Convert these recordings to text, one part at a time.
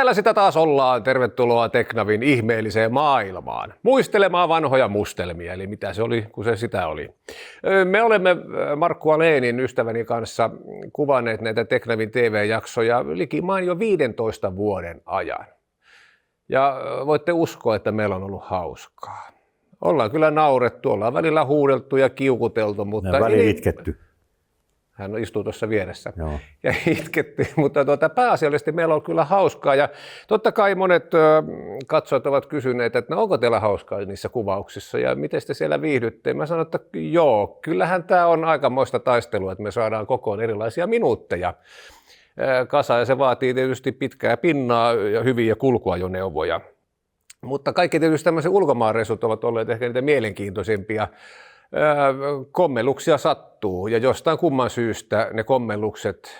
täällä sitä taas ollaan. Tervetuloa Teknavin ihmeelliseen maailmaan. Muistelemaan vanhoja mustelmia, eli mitä se oli, kun se sitä oli. Me olemme Markku Aleenin ystäväni kanssa kuvanneet näitä Teknavin TV-jaksoja likimain jo 15 vuoden ajan. Ja voitte uskoa, että meillä on ollut hauskaa. Ollaan kyllä naurettu, ollaan välillä huudeltu ja kiukuteltu, mutta... Ja välillä itketty. Hän istuu tuossa vieressä. Joo. Ja itkettiin, mutta pääasiallisesti meillä on kyllä hauskaa. Ja totta kai monet katsojat ovat kysyneet, että no, onko teillä hauskaa niissä kuvauksissa ja miten te siellä viihdytte. Mä sanon, että joo, kyllähän tämä on aikamoista taistelua, että me saadaan kokoon erilaisia minuutteja kasaan. Ja se vaatii tietysti pitkää pinnaa ja hyviä kulkuajoneuvoja. Mutta kaikki tietysti tämmöiset ulkomaanreissut ovat olleet ehkä niitä mielenkiintoisimpia. Kommelluksia sattuu ja jostain kumman syystä ne kommellukset,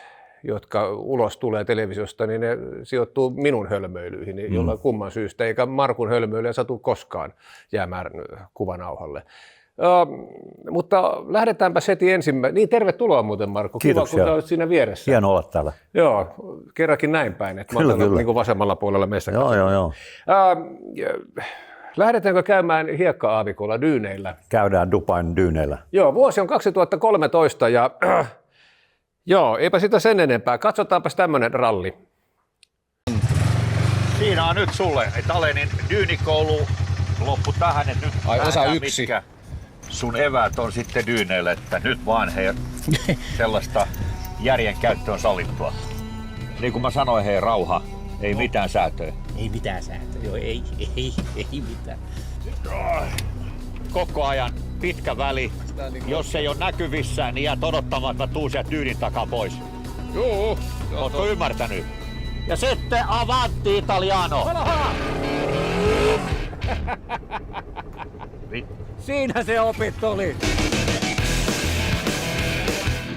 jotka ulos tulee televisiosta, niin ne sijoittuu minun hölmöilyihin jollain kumman syystä, eikä Markun hölmöilyä satu koskaan jäämään kuvanauhalle. Mutta lähdetäänpä heti ensimmäinen. Niin, tervetuloa muuten Markku. Kiitoksia. Kiva, kun olet siinä vieressä. Hienoa olla täällä. Joo, kerrankin näin päin, että Kyllä. Niin kuin vasemmalla puolella meissä. Joo. Lähdetäänkö käymään hiekka-aavikolla dyyneillä? Käydään Dubain dyyneillä. Joo, vuosi on 2013 ja joo, eipä sitä sen enempää. Katsotaanpas tämmönen ralli. Siinä on nyt sulle, että Alenin dyynikoulu loppu tähän, että nyt Ai, osa nähdään, 1. mitkä sun eväät on sitten dyyneille, että nyt vaan sellaista järjen käyttö on sallittua. Niin kuin mä sanoin, rauha, ei mitään säätöä. Ei mitään sääntöä, joo, ei mitään. Koko ajan pitkä väli. Jos ei ole näkyvissä, niin jäät odottamaan, että mä tuun sieltä dyynin takaa pois. Joo. Ootko ymmärtänyt? Ja sitten avanti Italiano! Siinä se opit oli.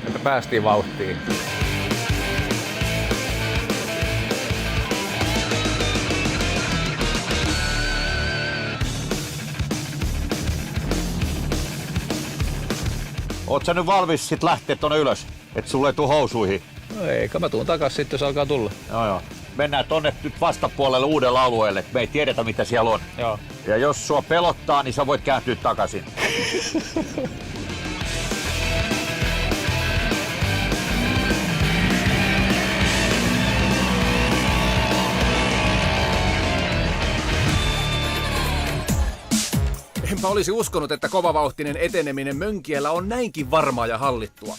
Että päästiin vauhtiin. Oot sä nyt valmis sit lähteä tonne ylös, et sulle ei tuu housuihin? No eikä, mä tuun takas sitten, jos alkaa tulla. Joo. Mennään tonne nyt vastapuolelle uudelle alueelle, me ei tiedetä mitä siellä on. Joo. Ja jos sua pelottaa, niin sä voit kääntyä takaisin. Enpä olisi uskonut, että kovavauhtinen eteneminen Mönkiellä on näinkin varmaa ja hallittua.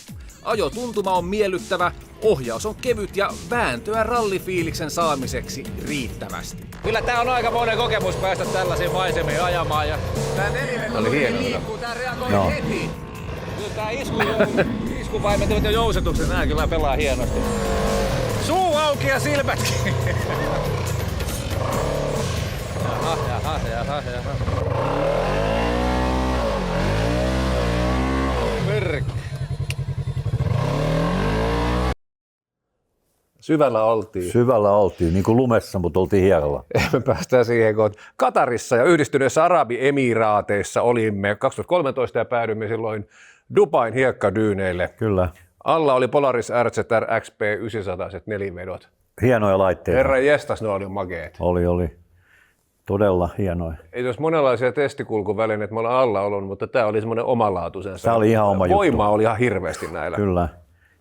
Ajotuntuma on miellyttävä, ohjaus on kevyt ja vääntöä rallifiiliksen saamiseksi riittävästi. Kyllä tää on aikamoinen kokemus päästä tällaisiin maisemiin ajamaan. Ja... Tää neliveto oli hieno. liikkuu, tää reagoi Joo. heti. Kyllä tää iskuvaimet ja jousetukset, nää kyllä pelaa hienosti. Suu auki ja silmätkin. Jaha. Perkele. Syvällä oltiin. Niin kuin lumessa, mutta oltiin hiekalla. Me päästään siihen, kun Katarissa ja Yhdistyneessä Arabiemiraateissa olimme 2013 ja päädyimme silloin Dubain hiekkadyyneille. Kyllä. Alla oli Polaris RZR XP 900 nelivedot. Hienoja laitteita. Herra jestas, ne oli makeet. Oli. Todella hienoja. Ei olisi monenlaisia testikulkuvälineitä, me ollaan alla ollut, mutta tämä oli semmoinen omalaatuisensa. Tämä oli ihan oma juttu. Voimaa oli ihan hirveästi näillä. Kyllä.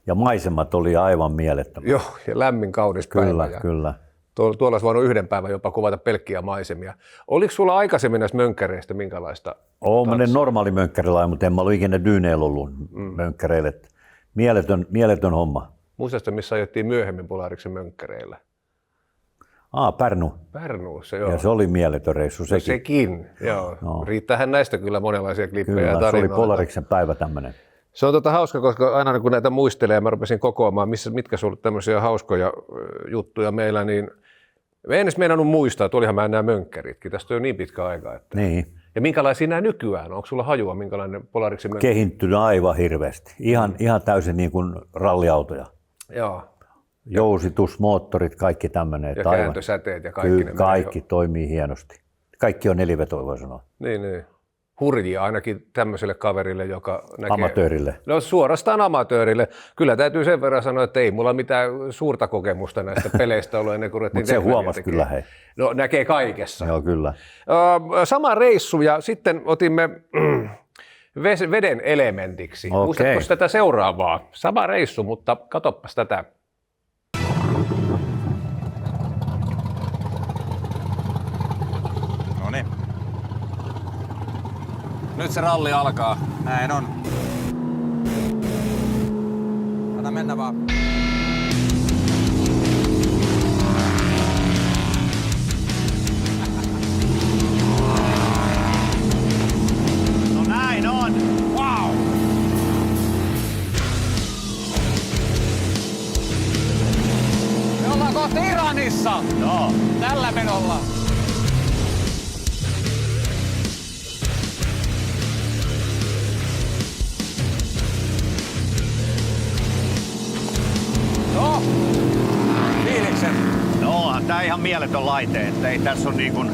Ja maisemat oli aivan mielettömät. Joo, ja lämmin kaunis päivä. Kyllä. Tuolla olisi voinut yhden päivän jopa kuvata pelkkiä maisemia. Oliko sulla aikaisemmin näistä mönkkäreistä minkälaista? Olen normaali mönkkärillä, mutta en mä ollut ikinä dyyneillä ollut mönkkäreille. Mieletön homma. Muistatko, missä ajettiin myöhemmin Polariksen mönkkäreillä? Pärnuussa, joo. Ja se oli mieletön reissu sekin. Sekin, joo. No. Riittäähän näistä kyllä monenlaisia klippejä ja Kyllä, tarinoita. se oli Polariksen päivä tämmöinen. Se on hauska, koska aina kun näitä muistelee, mä rupesin kokoamaan, mitkä sulla tämmöisiä hauskoja juttuja meillä, niin en edes meinannut muistaa, että olihan mä nämä mönkkäritkin. Tästä on jo niin pitkä aika. Että... Niin. Ja minkälaisia nämä nykyään on? Onko sulla hajua, minkälainen Polariksen mönkkäri? Kehittynyt aivan hirveästi. Ihan täysin niin kuin ralliautoja. Joo. Jousitus, moottorit, kaikki tämmöinen. Ja kääntösäteet ja kaikki. Kyllä, kaikki toimii hienosti. Kaikki on nelivetoja, voi sanoa. Niin. hurjia ainakin tämmöiselle kaverille, joka näkee... Amatöörille. No suorastaan amatöörille. Kyllä täytyy sen verran sanoa, että ei mulla mitään suurta kokemusta näistä peleistä ollut ennen kuin ruvettiin Mutta se huomasi kyllä hei. No näkee kaikessa. Joo, kyllä. Sama reissu ja sitten otimme veden elementiksi. Okei. Muistatko tätä seuraavaa? Sama reissu, mutta katoppas tätä. Noniin. Nyt se ralli alkaa. Näin on. Anna mennä vaan. No näin on. Wow! Me ollaan kohta Iranissa! Joo. Tällä menolla. No, fiilikset. No onhan tää ihan mieletön laite, että ei tässä on niin kuin...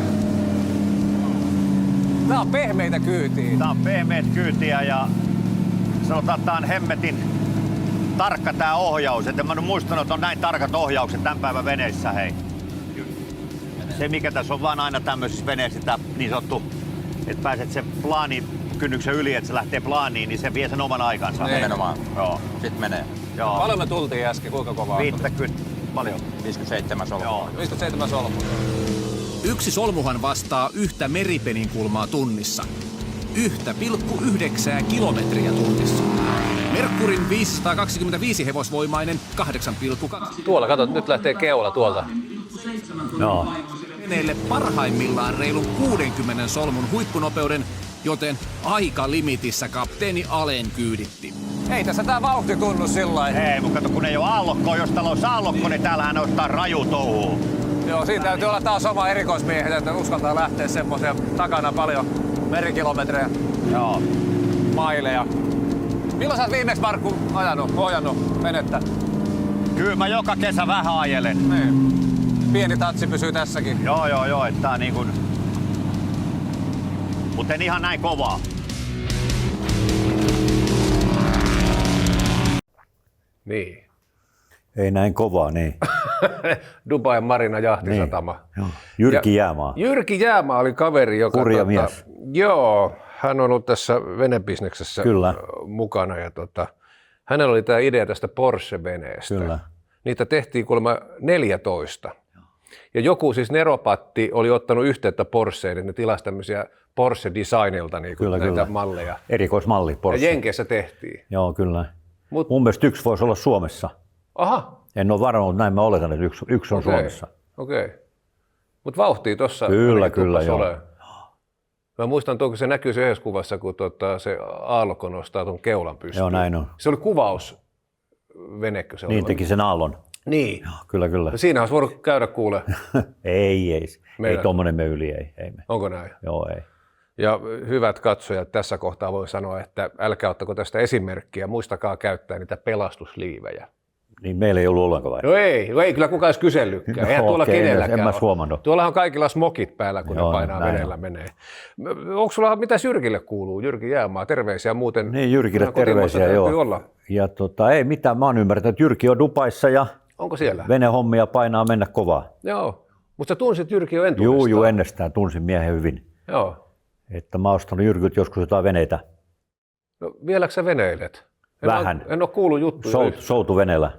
Tää on pehmeitä kyytiä. Tää on pehmeät kyytiä ja sanotaan, että tää on hemmetin tarkka tää ohjaus. Et en mä nyt muistanut, että on näin tarkat ohjaukset tämän päivän veneissä, hei. Se mikä tässä on vaan aina tämmöisissä veneissä, tää niin sanottu, että pääset sen kynnyksen yli, että se lähtee plaaniin, niin se vie sen oman aikansa. Nimenomaan. Joo. Sitten menee. Joo. Paljon me tultiin äsken, kuinka kovaa? 50, paljon. 57 solmua. Joo. 57 solmua. Yksi solmuhan vastaa yhtä meripenin kulmaa tunnissa. 1,9 kilometriä tunnissa. Merkurin 525 hevosvoimainen 8,2 Tuolla, katsot, nyt lähtee keula tuolta. Joo. veneelle parhaimmillaan reilun 60 solmun huippunopeuden, joten aika limitissä kapteeni Alen kyyditti. Ei tässä tää vauhti tunnu sillain. Ei, mutta kato, kun ei ole aallokkoa. Jos täällä olisi aallokko, niin täällähän ottaa raju touhuu. Joo, siinä täytyy olla taas oma erikoismiehet, että uskaltaa lähteä semmoisia takana paljon merikilometrejä, Joo. maileja. Milloin sä oot viimeksi, Markku, ohjannut venettä? Kyllä mä joka kesä vähän ajelen. Niin. Pieni tatsi pysyy tässäkin. Joo, että tää on niin kuin... Mutta en ihan näin kovaa. Niin. Ei näin kovaa, niin. Dubain Marina jahtisatama. Joo. Jyrki Jäämaa. Jyrki Jäämaa oli kaveri, joka... Hurja mies. Joo, hän on ollut tässä venebisneksessä Kyllä. mukana ja hänellä oli tämä idea tästä Porsche-veneestä. Kyllä. Niitä tehtiin kuulemma 14. Ja joku siis neropatti oli ottanut yhteyttä Porscheen, että ne tilasi tämmöisiä Porsche-designilta niin Kyllä, näitä kyllä. malleja. Erikoismalli Porsche. Ja Jenkeissä tehtiin. Joo, kyllä. Mut- Mun mielestä yksi voisi olla Suomessa. Aha, En ole varma, mutta näin mä oletan, että yksi on okei. Suomessa. Okei. Mutta vauhtia tuossa Kyllä, joo. ole. Mä muistan toki se näkyy se yhdessä kuvassa, kun se aallokko nostaa tuon keulan pystyyn. Joo, näin on. Se oli kuvausvenekö se oli? Niin teki sen aallon. Niin. Kyllä. No siinä olisi voinut käydä kuule. Ei Meillä- tommonen me yli, ei me. Onko näin? Joo, ei. Ja hyvät katsojat, tässä kohtaa voi sanoa, että älkää ottako tästä esimerkkiä, muistakaa käyttää niitä pelastusliivejä. Niin meillä ei ollut ollenkaan vai? No ei kyllä kukaan edes kysellytkään. Eihän tuolla Okei, kenelläkään en mä ole. huomannut. Tuolla on kaikilla smokit päällä, kun Joo, ne painaa näin veneellä on. menee. Onko sulla mitä Jyrkille kuuluu? Jyrki Jäämaa, terveisiä muuten. Niin, Jyrkille Ihan kotimaassa terveisiä, täytyy joo. Olla. Ja ei mitään, mä oon ymmärtänyt, että Jyrki on Dubaissa ja Onko siellä? venehommia painaa mennä kovaa. Joo. Mutta sä tunsit Jyrki jo entuudestaan. Juu, ennestään tunsin miehen hyvin. Joo. Että mä oon ostanut Jyrkiltä joskus jotain veneitä. No, vieläkö sä veneilet? Vähän. En ole kuullut juttuja. Soutuveneellä.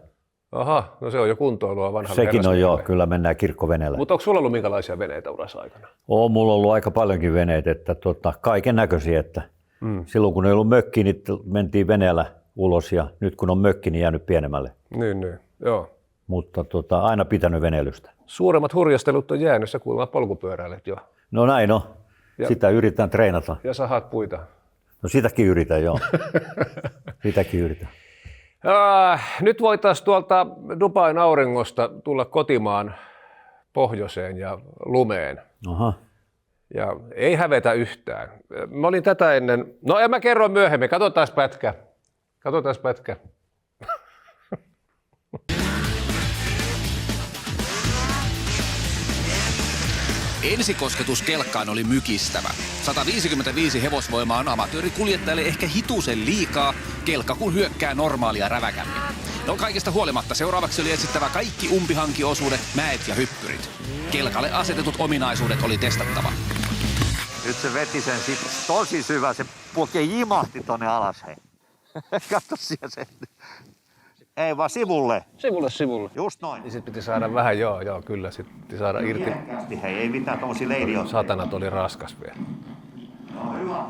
Aha, no se on jo kuntoilua vanhalle Sekin on joo, herrasmiehelle. kyllä mennään kirkkoveneellä. Mutta onko sulla ollut minkälaisia veneitä urassa aikana? On mulla ollut aika paljonkin veneitä, että kaiken näköisiä. Että silloin kun ei ollut mökki, niin mentiin veneellä ulos ja nyt kun on mökki, niin jäänyt pienemmälle. Niin, joo. Mutta aina pitänyt veneilystä. Suuremmat hurjastelut on jäänyt, sä kuulemma polkupyöräilet jo. No näin on. Ja- Sitä yritän treenata. Ja sahat puita. No sitäkin yritän, joo. Sitäkin yritän. Nyt voitaisiin tuolta Dubain auringosta tulla kotimaan pohjoiseen ja lumeen. Aha. Ja ei hävetä yhtään. Mä olin tätä ennen, no en mä kerro myöhemmin, katsotaan pätkä. Ensikosketus kelkkaan oli mykistävä. 155 hevosvoimaa on amatöörikuljettajalle ehkä hitusen liikaa, kelkka kun hyökkää normaalia räväkämmin. No kaikesta huolimatta seuraavaksi oli etsittävä kaikki umpihankiosuudet, mäet ja hyppyrit. Kelkalle asetetut ominaisuudet oli testattava. Nyt se veti sen sit tosi syvä, se oikein jimahti tonne alas, hei. Katso siellä se. Ei vaan sivulle. Sivulle. Just noin. Niin sit piti saada vähän, joo, kyllä, sit piti saada irti. Hei, ei mitään tommosia leidioita. Satanat oli raskas vielä. No hyvä.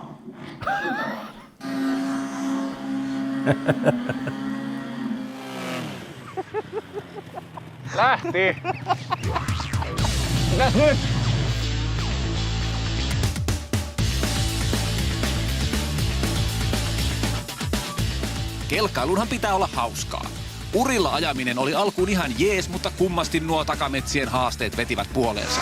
Lähti! Mitäs nyt? Kelkkailunhan pitää olla hauskaa. Urilla ajaminen oli alkuun ihan jees, mutta kummasti nuo takametsien haasteet vetivät puoleensa.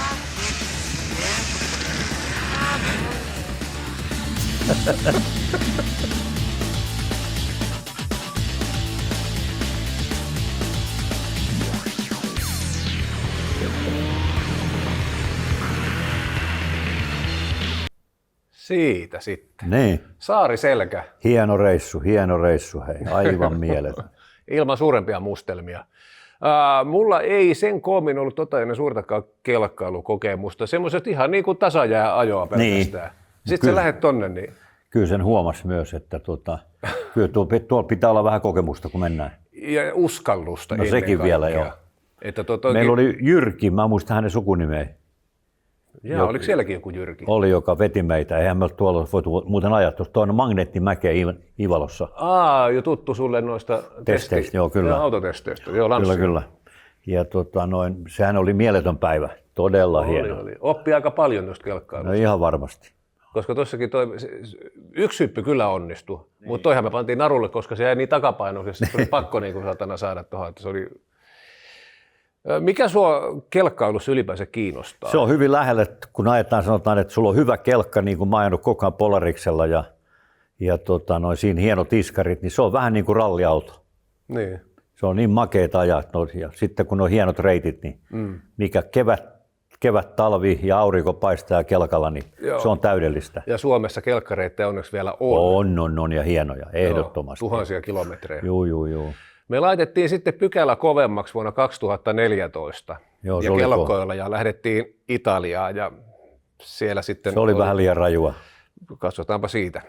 Siitä sitten. Niin, Saariselkä, hieno reissu, hei, aivan mieletön. ilman suurempia mustelmia. Mulla ei sen koommin ollut ennen suurtakaan kelkkailukokemusta. Semmoiset ihan niin kuin tasajääajoa pelkästään. Sitten Kyllä. sä lähdet tonne, niin... Kyllä sen huomasi myös, että kyllä tuolla pitää olla vähän kokemusta, kun mennään. Ja uskallusta No ennen sekin kaikkea. vielä, joo. Että Meillä oli Jyrki, mä muistan hänen sukunimeä. Jaa, oliko sielläkin joku Jyrki? Oli, joka veti meitä. Eihän me ole tuolla voitu muuten ajaa tuossa toinen Magneettimäkeä Ivalossa. Jo tuttu sulle noista Testeistä, joo, kyllä. Autotesteistä, joo, lanssi. Kyllä. Ja sehän oli mieletön päivä. Todella hieno. Oli. Oppi aika paljon noista kelkkailusta. No ihan varmasti. Koska tuossakin yksi hyppy kyllä onnistui, mutta toihan me pantiin narulle, koska se jäi niin takapainoisesti, että oli pakko niin kuin satana saada tuohon. Että se oli... Mikä sua kelkkailussa ylipäänsä kiinnostaa? Se on hyvin lähellä, kun ajetaan, sanotaan, että sulla on hyvä kelkka, niin kuin mä oon ajanut koko ajan Polariksella ja siinä hienot iskarit, niin se on vähän niin kuin ralliauto. Niin. Se on niin makeeta ajaa. Ja sitten kun on hienot reitit, niin mikä kevät, talvi ja aurinko paistaa kelkalla, niin Joo. se on täydellistä. Ja Suomessa kelkkareittejä onneksi vielä on. On ja hienoja, ehdottomasti. Joo, tuhansia kilometrejä. Joo. Me laitettiin sitten pykälä kovemmaksi vuonna 2014 Joo, se ja oli kelkoilla ja lähdettiin Italiaan ja siellä sitten... Se oli vähän liian rajua. Katsotaanpa siitä.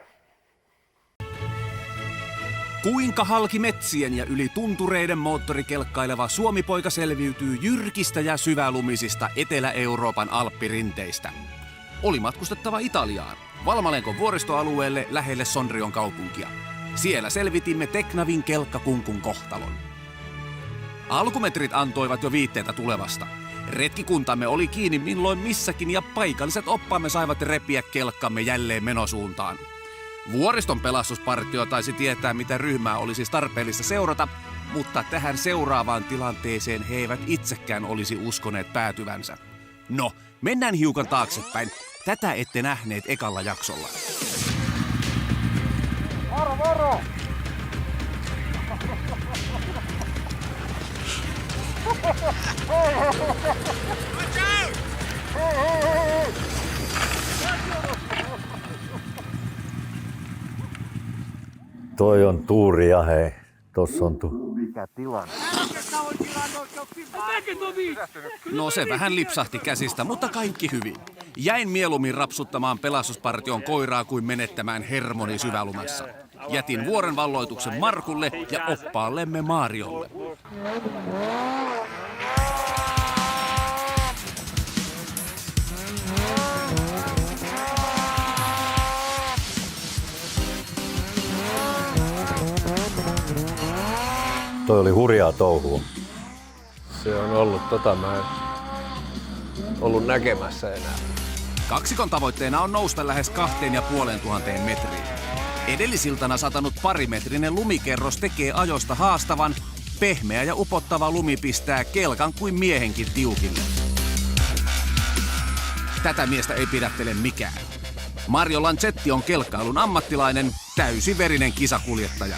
Kuinka halki metsien ja yli tuntureiden moottorikelkkaileva Suomi-poika selviytyy jyrkistä ja syvälumisista Etelä-Euroopan alppirinteistä? Oli matkustettava Italiaan, Valmalenkon vuoristoalueelle lähelle Sondrion kaupunkia. Siellä selvitimme Teknavin kelkkakunkun kohtalon. Alkumetrit antoivat jo viitteitä tulevasta. Retkikuntamme oli kiinni milloin missäkin ja paikalliset oppaamme saivat repiä kelkkamme jälleen menosuuntaan. Vuoriston pelastuspartio taisi tietää, mitä ryhmää olisi siis tarpeellista seurata, mutta tähän seuraavaan tilanteeseen he eivät itsekään olisi uskoneet päätyvänsä. No, mennään hiukan taaksepäin. Tätä ette nähneet ekalla jaksolla. Varo! Toi on tuuria, hei. Tossa on Mikä tilanne? No se vähän lipsahti käsistä, mutta kaikki hyvin. Jäin mieluummin rapsuttamaan pelastuspartion koiraa kuin menettämään hermoni syvälumassa. Jätin vuoren valloituksen Markulle ja oppaallemme Maariolle. Toi oli hurjaa touhua. Se on ollut mä en ollut näkemässä enää. Kaksikon tavoitteena on nousta lähes 2500 metriin. Edellisiltana satanut parimetrinen lumikerros tekee ajosta haastavan. Pehmeä ja upottava lumi pistää kelkan kuin miehenkin tiukille. Tätä miestä ei pidättele mikään. Mario Lancetti on kelkkailun ammattilainen, täysiverinen kisakuljettaja.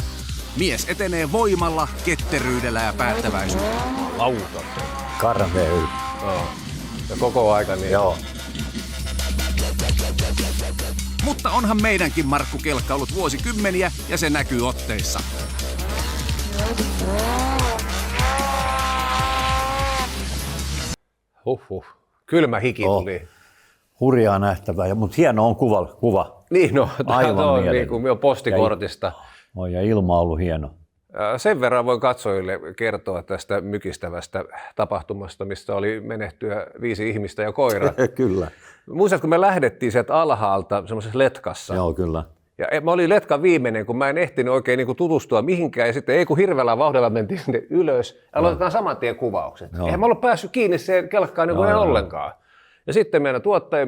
Mies etenee voimalla, ketteryydellä ja päättäväisyydellä. Auto. Karmea Joo. Ja koko aika niin. Joo. Mutta onhan meidänkin Markku kelkkailut vuosikymmeniä ja se näkyy otteissa. Kylmä hiki tuli. Hurjaa nähtävää, mutta hieno on kuva. Niin, no, Aivan tämä on mieletön. niin kuin postikortista. Ja ilma on ollut hieno. Sen verran voin katsojille kertoa tästä mykistävästä tapahtumasta, mistä oli menehtyä 5 ihmistä ja koira. Kyllä. Muistatko, kun me lähdettiin sieltä alhaalta semmoisessa letkassa? Joo, kyllä. Ja mä olin letkan viimeinen, kun mä en ehtinyt oikein niin kuin tutustua mihinkään. Ja sitten ei kun hirveällä vauhdilla mentiin sinne ylös. Ja aloitetaan saman tien kuvaukset. Joo. Eihän mä ollut päässyt kiinni siihen kelkkaan niin kuin en ollenkaan. Ja sitten meidän tuottaja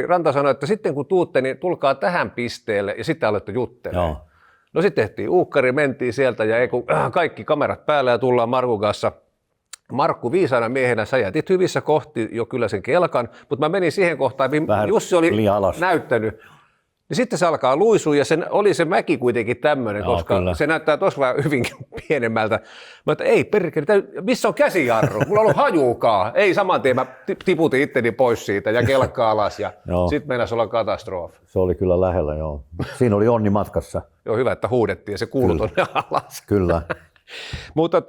Ranta sanoi, että sitten kun tuutte, niin tulkaa tähän pisteelle ja sitten aloitte juttelemaan. Joo. No sitten tehtiin uukkari, mentiin sieltä ja kaikki kamerat päällä ja tullaan Markun kanssa. Markku viisaana miehenä, sä jätit hyvissä kohti jo kyllä sen kelkan, mutta mä menin siihen kohtaan, Vähän Jussi oli liian alas. näyttänyt. Ja sitten se alkaa luisua ja oli se mäki kuitenkin tämmöinen, Joo, koska kyllä. se näyttää tuossa vähän hyvinkin pienemmältä. Mä että ei perkele, missä on käsijarru? Mulla on ollut hajuukaan. Ei saman tien, mä tiputin itteni pois siitä ja kelkkaa alas ja Joo. sitten meinasi olla katastrofi. Se oli kyllä lähellä, joo. Siinä oli onni matkassa. Joo, hyvä, että huudettiin ja se kuului tuonne alas. Kyllä. Mutta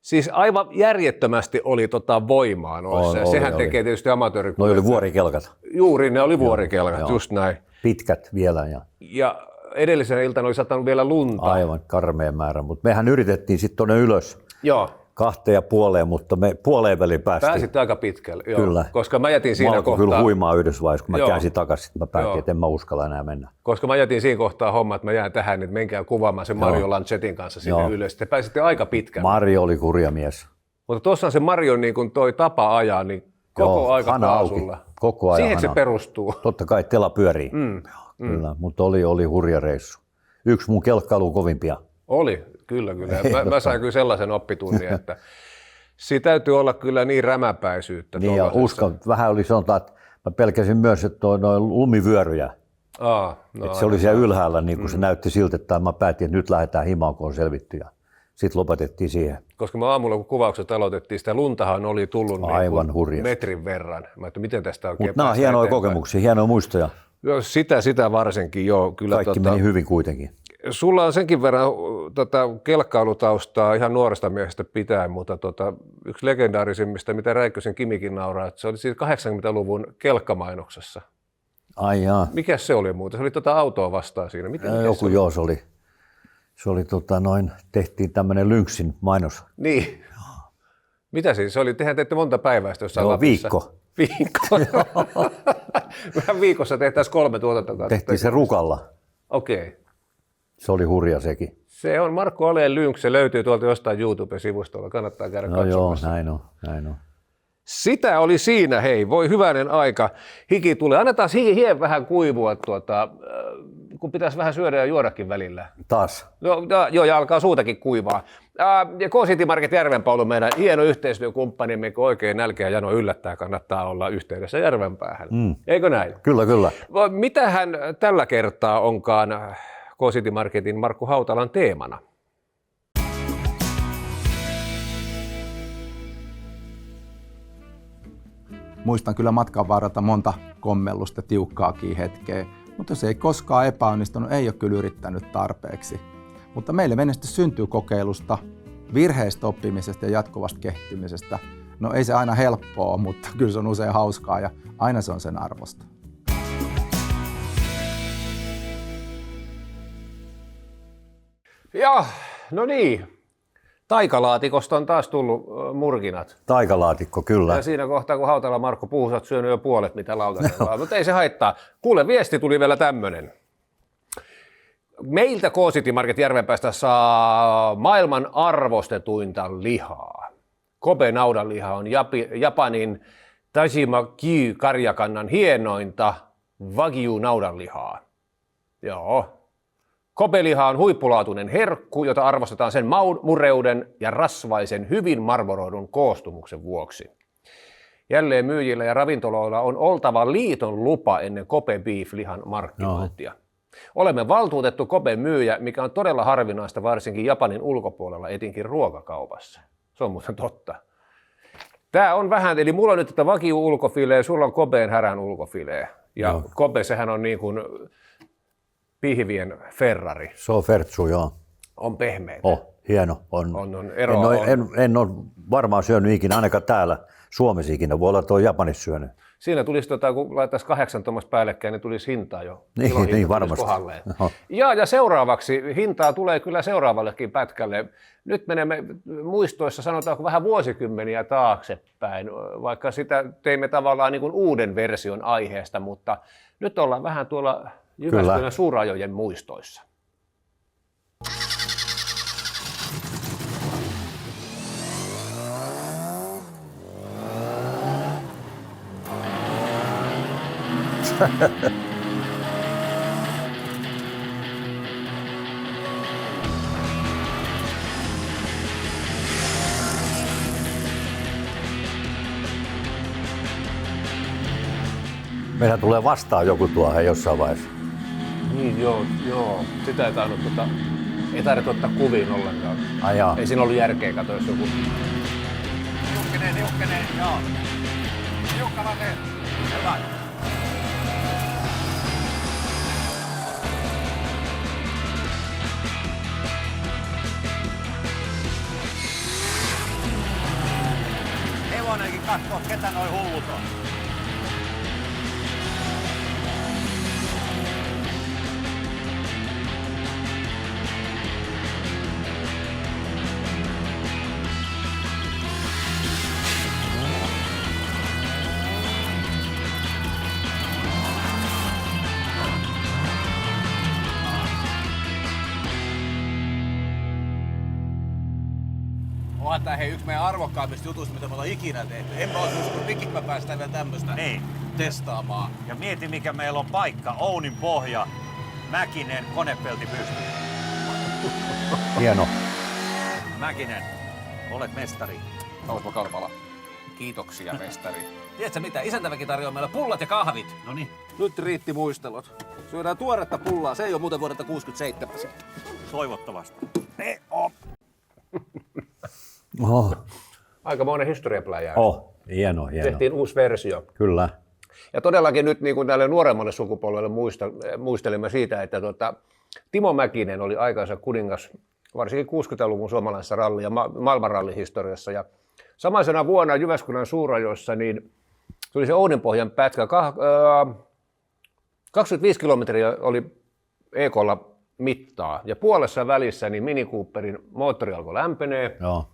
siis aivan järjettömästi oli voimaa noissa. Oli, Sehän oli. tekee tietysti amatööri. Noi oli vuorikelkat. Juuri, ne oli vuorikelkat, joo. just näin. Pitkät vielä ja Ja edellisenä iltana oli satanut vielä lunta. aivan karmea määrä. Mutta mehän yritettiin sitten tuonne ylös Joo, 2,5, mutta me puoleen väliin päästiin. pääsitte aika pitkälle. Joo. Kyllä. Koska mä jätin Mä siinä alkoi kyllä kohtaa, huimaa yhdessä vaiheessa, kun mä Joo. käänsin takaisin. Mä päätin, Joo. että en mä uskalla enää mennä. koska mä jätin siinä kohtaa homma, että mä jään tähän, että menkää kuvaamaan sen Mario Lancetin kanssa sinne Joo. ylös. Te pääsitte aika pitkälle. Mario oli kurja mies. Mutta tuossa on se Marion niin kun toi tapa ajaa, niin koko Joo, aika hana auki. kaasulla. Koko ajan Siihen se hana. perustuu. Totta kai tela pyörii. Kyllä, mutta oli hurja reissu. Yksi mun kelkkailu kovimpia. Oli, kyllä. Mä sain kyllä sellaisen oppitunnin, että siinä täytyy olla kyllä niin rämäpäisyyttä. Niin ja vähän oli sanotaan, että mä pelkäsin myös, että noin lumivyöryjä. Että se oli siellä ylhäällä, niin kun se näytti siltä, että mä päätin, että nyt lähdetään himaan, kun on selvitty. Ja sitten lopetettiin siihen. Koska me aamulla, kun kuvaukset aloitettiin, sitä luntahan oli tullut Aivan niin hurjasti. metrin verran. Mä että miten tästä oikein Mutta nämä on päästään hienoja eteenpäin. kokemuksia, hienoja muistoja. Joo, sitä varsinkin, joo. Kyllä, Kaikki meni hyvin kuitenkin. sulla on senkin verran kelkkailutaustaa ihan nuoresta miehestä pitäen, mutta yksi legendaarisimmista, mitä Räikkösen Kimikin nauraa, että se oli siis 80-luvun kelkkamainoksessa. Ai jaa. Mikä se oli muuten? Se oli autoa vastaan siinä. Mikä Joku se oli? joo, se oli tehtiin tämmöinen Lynxin mainos. Niin. Mitä siis? Se oli, tehän teitte monta päivää sitä jossain Joo, Lapissa. viikko. Vähän viikossa tehtäisiin 3 tuotantokautta. Tehtiin se Rukalla. Okei. Se oli hurja sekin. Se on Markku Aleen Lynx, se löytyy tuolta jostain YouTube-sivustolla, kannattaa käydä No joo, katsomassa. näin on. Sitä oli siinä, hei, voi hyvänen aika. Hiki tulee. Annetaan hien vähän kuivua, kun pitäisi vähän syödä ja juodakin välillä. Taas. Joo, ja alkaa suutakin kuivaa. Ja K-City Market Järvenpää on meidän hieno yhteistyökumppanimme, kun oikein nälkeä jano yllättää, kannattaa olla yhteydessä Järvenpäähän. Eikö näin? Kyllä. Mitähän tällä kertaa onkaan K-City Marketin Markku Hautalan teemana? Muistan kyllä matkan varrelta monta kommellusta, tiukkaakin hetkeä, mutta jos ei koskaan epäonnistunut, ei ole kyllä yrittänyt tarpeeksi. Mutta meille menestys syntyy kokeilusta, virheistä oppimisesta ja jatkuvasta kehittymisestä. No ei se aina helppoa, mutta kyllä se on usein hauskaa ja aina se on sen arvosta. Ja, no niin. Taikalaatikosta on taas tullut murkinat. Taikalaatikko, kyllä. Ja siinä kohtaa, kun Hautala Markku puhuu, sä oot syönyt jo puolet, mitä lautasella on. Mutta ei se haittaa. Kuule, viesti tuli vielä tämmönen. Meiltä K-City Market Järvenpäästä saa maailman arvostetuinta lihaa. Kobe naudanliha on Japanin Tajima Kyu-karjakannan hienointa Wagyu naudanlihaa. Joo. Kobe-liha on huippulaatuinen herkku, jota arvostetaan sen mureuden ja rasvaisen, hyvin marmoroidun koostumuksen vuoksi. Jälleen myyjillä ja ravintoloilla on oltava liiton lupa ennen Kobe Beef-lihan markkinointia. Olemme valtuutettu Koben myyjä, mikä on todella harvinaista varsinkin Japanin ulkopuolella, etenkin ruokakaupassa. Se on muuten totta. Tämä on vähän, eli mulla on nyt tätä Wagyu ulkofilee, sulla on Koben härän ulkofilee. Ja Kobe, sehän on niin kuin pihvien Ferrari. Se on Fertsu, joo. On pehmeä. Hieno. On eroa. En ole varmaan syönyt ikinä, ainakaan täällä Suomessa ikinä. Voi olla, että on Japanissa syönyt. Siinä tulisi, kun laitaisiin 8 tuommoista päällekkäin, niin tulisi hintaa jo. Niin varmasti. Ja seuraavaksi hintaa tulee kyllä seuraavallekin pätkälle. Nyt menemme muistoissa, sanotaanko vähän vuosikymmeniä taaksepäin, vaikka sitä teimme tavallaan niin kuin uuden version aiheesta, mutta nyt ollaan vähän tuolla Jyväskylän suurajojen muistoissa. Meidän tulee vastaan joku tuohon jossain vaiheessa. Niin, joo. Sitä ei tarvitse ottaa kuviin ollenkaan. Ai jaa. Ei siinä ollut järkeä, kato jos joku. Niukkenee, joo. Niukkalainen. Hyvä. Hevonenkin katsoo, ketä noi hullut on. Onhan tää hei yksi meidän arvokkaimmista jutuista, mitä me ollaan ikinä tehty. En mä olisi uskonut, mikin mä päästään vielä tämmöstä testaamaan. Ja mieti mikä meillä on paikka. Ounin pohja, Mäkinen, konepelti pystyy. Hieno. Mäkinen, olet mestari. Kausma Karpala. Kiitoksia, mestari. Tiedätkö mitä? Isäntäväki tarjoaa meille pullat ja kahvit. Noniin. Nyt riitti muistelut. Syödään tuoretta pullaa. Se ei ole muuten vuodelta 67. Toivottavasti. Aikamoinen historiapläjä. Hieno. Tehtiin uusi versio. Kyllä. Ja todellakin nyt niin kuin tälle nuoremmalle sukupolvelle muistelemme siitä, että Timo Mäkinen oli aikansa kuningas varsinkin 60-luvun suomalaisessa ralli- ja maailmanrallihistoriassa. Ja samaisena vuonna Jyväskylän suurajoissa niin tuli se Ouninpohjan pätkä. 25 kilometriä oli EK:lla mittaa ja puolessa välissä niin Mini Cooperin moottori alkoi lämpenee. Joo.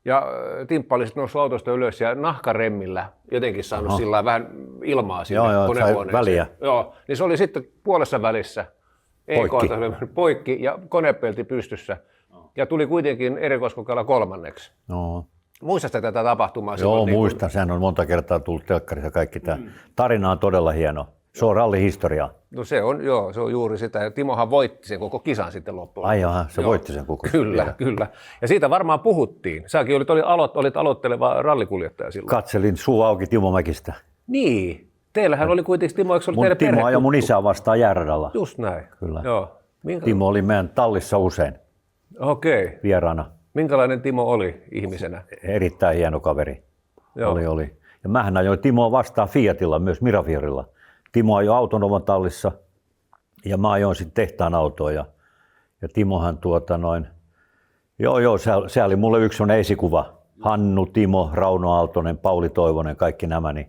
Ja Timppa oli sitten noussut autosta ylös ja nahkaremmillä jotenkin saanut sillä vähän ilmaa sinne konehuoneeseen. Väliä. Joo, niin se oli sitten puolessa välissä poikki ja konepelti pystyssä. Ja tuli kuitenkin erikoiskokeilla 3. No. Muistatko tätä tapahtumaa? Joo, muistan. Sehän on monta kertaa tullut telkkarissa kaikki tämä. Tarina on todella hieno. Se on rallihistoriaa. No se on juuri sitä. Ja Timohan voitti sen koko kisan sitten loppuun. Ai jaha, se voitti sen koko. Kyllä. Ja siitä varmaan puhuttiin. Säkin olit aloitteleva rallikuljettaja silloin. Katselin suu auki Timo Mäkistä. Niin. Teillähän oli kuitenkin, Timo, eikö se ollut teidän perhe? Timo ajoi mun isää vastaan jääradalla. Just näin. Kyllä. Joo. Timo oli meidän tallissa usein Okei. vieraana. Minkälainen Timo oli ihmisenä? Erittäin hieno kaveri. Joo. Oli. Ja mähän ajoin Timoa vastaan Fiatilla, myös Mirafiorilla. Timo ajoi Autonovan tallissa ja mä ajoin sitten tehtaan autoa. Ja Timohan se oli mulle yksi sellainen esikuva. Hannu, Timo, Rauno Aaltonen, Pauli Toivonen, kaikki nämä, niin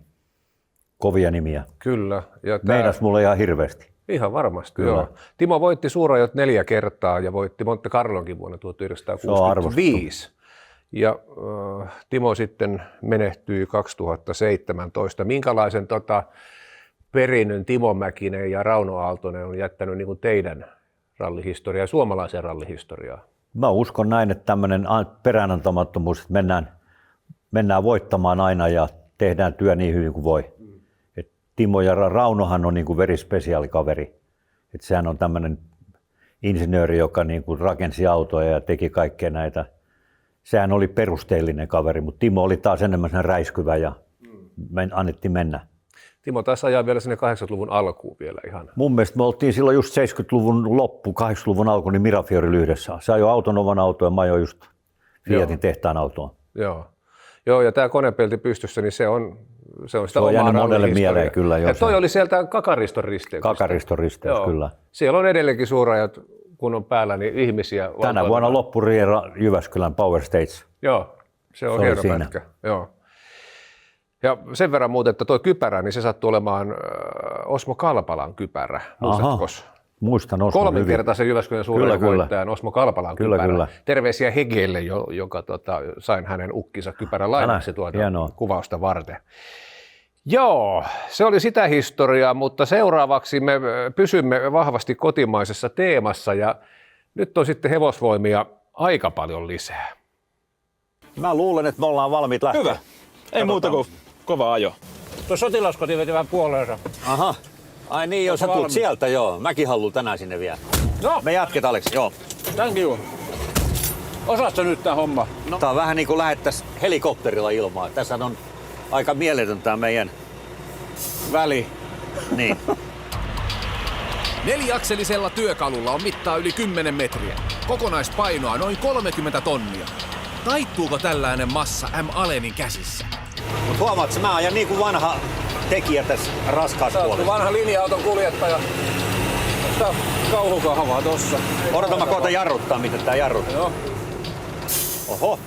kovia nimiä. Kyllä. Ja Meinas mulle ihan hirveästi. Ihan varmasti, Kyllä. joo. Timo voitti suurajot 4 kertaa ja voitti Monte Carlonkin vuonna 1965. Ja Timo sitten menehtyi 2017. Minkälaisen perinnön Timo Mäkinen ja Rauno Aaltonen on jättänyt niin kuin teidän rallihistoriaa ja suomalaisen rallihistoriaa? Mä uskon näin, että tämmöinen peräänantamattomuus, että mennään voittamaan aina ja tehdään työ niin hyvin kuin voi. Et Timo ja Raunohan on niin kuin very special kaveri. Et sehän on tämmöinen insinööri, joka niin kuin rakensi autoja ja teki kaikkea näitä. Sehän oli perusteellinen kaveri, mutta Timo oli taas enemmän sen räiskyvä ja annettiin mennä. Timo taisi ajaa vielä sinne 80-luvun alkuun vielä ihan. Mun mielestä me oltiin silloin just 70-luvun loppu, 80-luvun alku, niin Mirafiorilla yhdessä. Se ajoi Autonovan autoa ja mä ajoin just Fiatin tehtaan autoa. Joo, ja tämä konepelti pystyssä, niin se on Se on sitä Se on omaa jäänyt monelle rallihistoriaa. mieleen kyllä. Ja toi oli sieltä Kakariston risteyksestä. Kakariston risteys, Joo. kyllä. Siellä on edelleenkin suurajat, kun on päällä, niin ihmisiä. Tänä vuonna loppuriera Jyväskylän Power States. Joo, se on Se hieno oli siinä. pätkä. Joo. Ja sen verran muuten, että tuo kypärä, niin se sattuu olemaan Osmo Kalpalan kypärä. Muistatko? Muistan Osmo hyvin. Kolminkertaisen Jyväskylän suuren voittajan Osmo Kalpalan Kyllä, kypärä. kyllä. Terveisiä Hegelle, joka sain hänen ukkinsa kypärän lainaksi tuota hienoa. kuvausta varten. Joo, se oli sitä historiaa, mutta seuraavaksi me pysymme vahvasti kotimaisessa teemassa ja nyt on sitten hevosvoimia aika paljon lisää. Mä luulen, että me ollaan valmiit lähteä. Hyvä. Ei muuta kuin kova ajo. Tuo sotilaskoti veti vähän puoleensa. Aha. Ai niin, jos sä tulet sieltä, joo. Mäkin haluan tänään sinne vielä. No, Me jatketaan, Aleksi, joo. thank you. Osaatko nyt tää homma? No. Tää on vähän niin kuin lähettäisiin helikopterilla ilmaa. Tässä on aika mieletön tää meidän Väli. Niin. Neliakselisella työkalulla on mittaa yli 10 metriä. Kokonaispainoa noin 30 tonnia. Taittuuko tällainen massa M. Allenin käsissä? Mut huomaat, että mä ajan niin kuin vanha tekijä tässä raskaassa puolessa. Vanha linja-auton kuljettaja. Tää kauhukahvaa tossa. Odota, mä koitan jarruttaa, miten tää jarruttaa. Joo. Oho.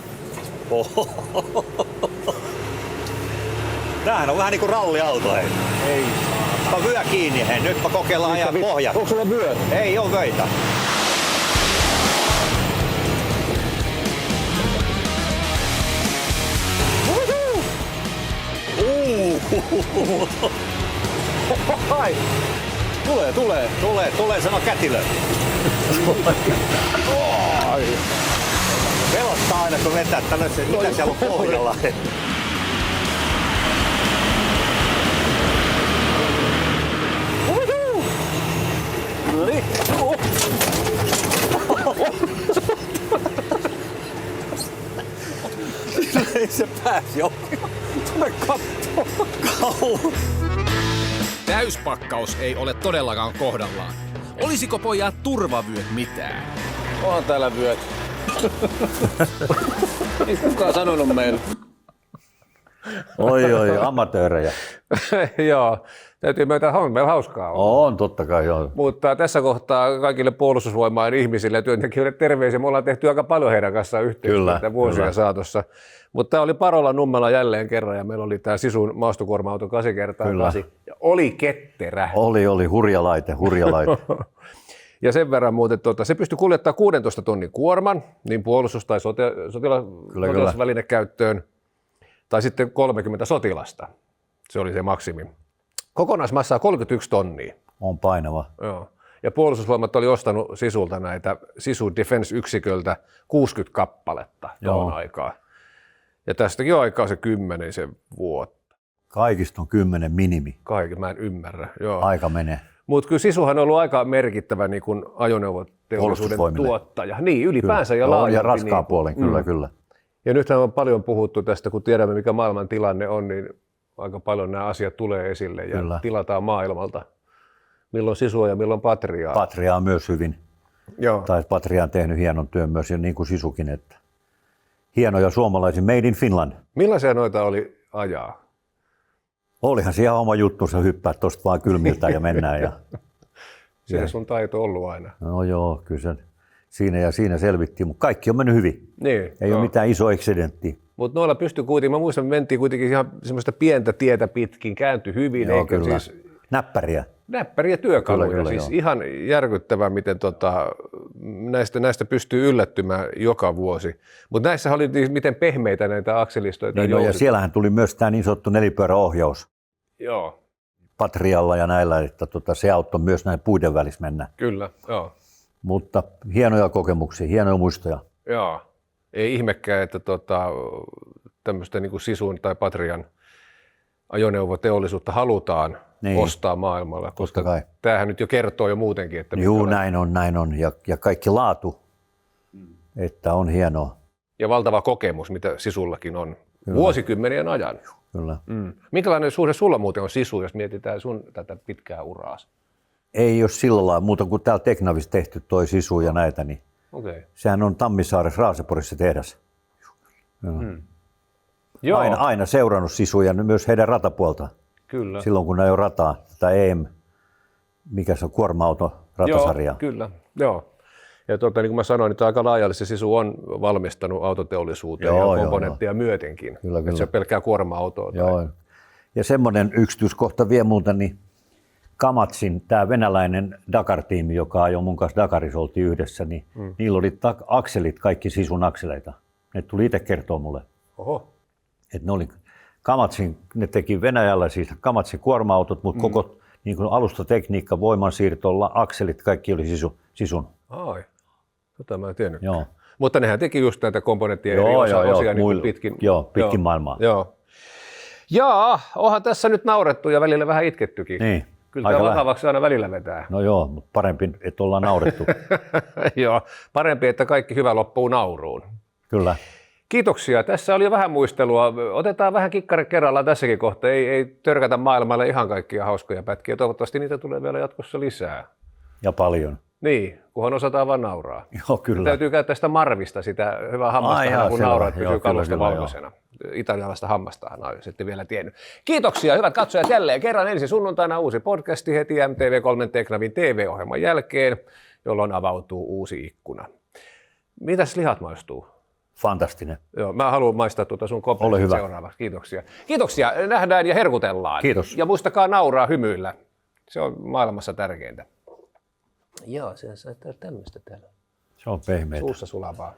Oho. Tämähän on vähän niinku ralliauto, hei. Ei. On vyö kiinni, hei. Nyt mä kokeillaan ajaa pohjat. Onko sulla vyö? Ei oo vöitä. Ai! Tulee, sano kätilö. Pelottaa aina kun vetää tällaisen, mitä siellä on pohjalla. No niin. Ei se pääsi jo. Tule kattoo. Täyspakkaus ei ole todellakaan kohdallaan. Olisiko pojat turvavyöt mitään? Onhan täällä vyöt. Ei kukaan sanonut meille. Oi, amatöörejä. Joo, täytyy myöntää, että meillä hauskaa on. On, totta kai, joo. Mutta tässä kohtaa kaikille puolustusvoimain ihmisille ja työntekijöille terveisiä. Me ollaan tehty aika paljon heidän kanssaan yhteistyötä Kyllä, vuosien kyllä. saatossa. Mutta tämä oli Parolla Nummela jälleen kerran ja meillä oli tämä Sisun maastokuorma-auto 8x8 ja oli ketterä. Oli hurja laite. Ja sen verran muuten, se pystyi kuljettamaan 16 tonnin kuorman, niin puolustus- tai sotilasvälinekäyttöön, tai sitten 30 sotilasta. Se oli se maksimi. Kokonaismassaa 31 tonnia. On painava. Joo. Ja puolustusvoimat oli ostanut Sisulta näitä Sisu Defense-yksiköltä 60 kappaletta tuohon aikaan. Ja tästäkin on aikaa se 10 vuotta. Kaikista on 10 minimi. Kaikki, mä en ymmärrä. Joo. Aika menee. Mutta kyllä Sisuhan on ollut aika merkittävä niin kuin ajoneuvoteollisuuden tuottaja. Niin, ylipäänsä kyllä. ja laajempi. Ja raskaan niin, puolen, kyllä. Ja nythän on paljon puhuttu tästä, kun tiedämme mikä maailman tilanne on, niin aika paljon nämä asiat tulee esille ja Kyllä. tilataan maailmalta. Milloin Sisua ja milloin Patriaa. Patria on myös hyvin. Joo. Tai Patria on tehnyt hienon työn myös, ja niin kuin Sisukin. Että hienoja suomalaisia, made in Finland. Millaisia noita oli ajaa? Olihan siellä oma juttunsa hyppää tuosta vaan kylmiltä ja mennään. Ja Siinä sun taito ollut aina. no joo, kyllä se siinä selvittiin, mutta kaikki on mennyt hyvin. Niin, Ei ole mitään iso eksidenttiä. Mutta noilla pystyi kuitenkin, mä muistan, me mentiin kuitenkin ihan semmoista pientä tietä pitkin, kääntyi hyvin, Joo, eikö kyllä. siis Näppäriä. näppäriä työkaluja, Kyllä, siis joo. ihan järkyttävää, miten näistä pystyy yllättymään joka vuosi. Mutta näissä oli miten pehmeitä näitä akselistoita. Niin, no, ja siellähän tuli myös tämä niin sanottu nelipyöräohjaus Joo, Patrialla ja näillä, että se auttoi myös näin puiden välissä mennä. kyllä, joo. Mutta hienoja kokemuksia, hienoja muistoja. Joo. Ei ihmekään, että tämmöistä niin kuin Sisun tai Patrian ajoneuvoteollisuutta halutaan ostaa maailmalla, koska tämähän nyt jo kertoo jo muutenkin. Että Juu, näin on. Ja kaikki laatu, että on hienoa. Ja valtava kokemus, mitä Sisullakin on. Kyllä. Vuosikymmenien ajan. Kyllä. Minkälainen suhde sulla muuten on Sisu, jos mietitään sun tätä pitkää uraa? Ei ole sillä lailla muuta kuin täällä Teknavissa tehty toi Sisu ja näitä, niin Okay. sehän on Tammisaaressa Raaseporissa tehdas. Joo. Aina seurannut sisuja, myös heidän ratapuolta. Kyllä. Silloin kun ne on rataa, tai EM, mikä se on, kuorma-auto ratasarja. Joo, kyllä. Joo. Ja niin kuin mä sanoin, niin aika laajalle se sisu on valmistanut autoteollisuuteen ja komponenttia myötenkin. Kyllä. Että se on pelkkää kuorma-autoa. Joo. Ja semmoinen yksityiskohta vie multa, niin Kamatsin, tämä venäläinen Dakar-tiimi, joka ajoi mun kanssa Dakarissa, oltiin yhdessä, niin niillä oli akselit, kaikki sisun akseleita. Ne tuli itse kertoa mulle. Oho. Että ne oli Kamatsin, ne teki Venäjällä siis Kamatsin kuorma-autot, mutta koko niin kuin alustatekniikka, voimansiirto, akselit, kaikki oli sisun. Ai, mä en tiennyt. Joo. Mutta nehän teki just näitä komponenttien eri osia niin pitkin maailmaa. Joo. Jaa, onhan tässä nyt naurettu ja välillä vähän itkettykin. Niin. Kyllä tämä vakavaksi aina välillä vetää. No joo, mutta parempi, että ollaan naurettu. Joo, parempi, että kaikki hyvä loppuu nauruun. Kyllä. Kiitoksia. Tässä oli jo vähän muistelua. Otetaan vähän kikkari kerrallaan tässäkin kohtaa. Ei törkätä maailmalle ihan kaikkia hauskoja pätkiä. Toivottavasti niitä tulee vielä jatkossa lisää. Ja paljon. Niin, kunhan osataan vaan nauraa. Joo, kyllä. Täytyy käyttää sitä marvista, sitä hyvää hammasta, kun nauraa, että pysyy kalusta valkoisena. Italialaista hammastahan on sitten vielä tiennyt. Kiitoksia, hyvät katsojat, jälleen kerran ensi sunnuntaina uusi podcasti heti MTV3 Teknavin TV-ohjelman jälkeen, jolloin avautuu uusi ikkuna. Mitäs lihat maistuu? Fantastinen. Joo, mä haluan maistaa sun koppelit seuraavaksi. Kiitoksia. Kiitoksia, nähdään ja herkutellaan. Kiitos. Ja muistakaa nauraa hymyillä. Se on maailmassa tärkeintä. Joo, se on tämmöistä täällä. Se on pehmeää. Suussa sulavaa.